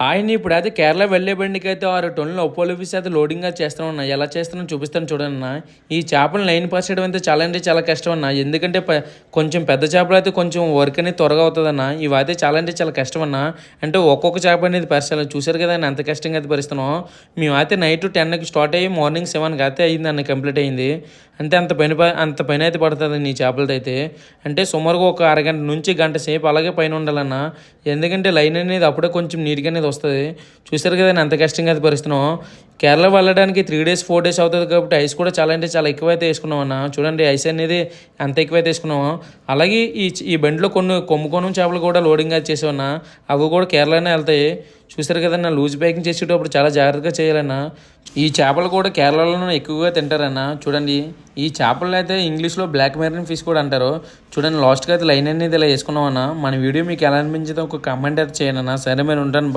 ఆయన ఇప్పుడైతే కేరళ వెళ్ళే బండికైతే 6 టన్నులు అపోలో ఫిష్ అయితే లోడింగ్గా చేస్తామన్నా. ఎలా చేస్తానో చూపిస్తాను చూడన్నా. ఈ చేపలను లైన్ పాస్ చేయడం అయితే చాలా అంటే చాలా కష్టం అన్న. ఎందుకంటే కొంచెం పెద్ద చేపలు అయితే కొంచెం వర్క్ అనేది త్వరగా అవుతుందన్న. ఇవైతే చాలా అంటే చాలా కష్టం అన్న. అంటే ఒక్కొక్క చేప అనేది పరిస్థితి చూసారు కదా అంత కష్టంగా అయితే పరిస్తున్నాం. మేమైతే నైట్ 10కి స్టార్ట్ అయ్యి మార్నింగ్ 7కి అయితే అయిందన్న, కంప్లీట్ అయింది. అంటే అంత పైన అయితే పడుతుంది నీ చేపలతో అయితే. అంటే సుమారుగా ఒక అరగంట నుంచి గంట సేపు అలాగే పైన ఉండాలన్న. ఎందుకంటే లైన్ అనేది అప్పుడే కొంచెం నీట్గా అనేది వస్తుంది. చూసారు కదా నేను ఎంత కష్టంగా అయితే భరిస్తున్నాం. కేరళ వెళ్ళడానికి 3 డేస్ 4 డేస్ అవుతుంది కాబట్టి ఐస్ కూడా చాలా అంటే చాలా ఎక్కువైతే వేసుకున్నాం అన్న. చూడండి ఐస్ అనేది అంత ఎక్కువైతే వేసుకున్నాము. అలాగే ఈ బండిలో కొన్ని కొమ్ముకోనం చేపలు కూడా లోడింగ్ అయితే చేసామన్నా. అవి కూడా కేరళనే వెళ్తాయి. చూసారు కదన్న, లూజ్ ప్యాకింగ్ చేసేటప్పుడు చాలా జాగ్రత్తగా చేయాలన్న. ఈ చేపలు కూడా కేరళలోనే ఎక్కువగా తింటారన్న. చూడండి ఈ చేపలు అయితే ఇంగ్లీష్లో బ్లాక్ మెరైన్ ఫిష్ కూడా అంటారు. చూడండి లాస్ట్గా అయితే లైన్ అనేది ఇలా వేసుకున్నామన్నా. మన వీడియో మీకు ఎలా అనిపించిందో ఒక కామెంట్ అయితే చేయండి అన్న. సరే మీరు ఉంటాను.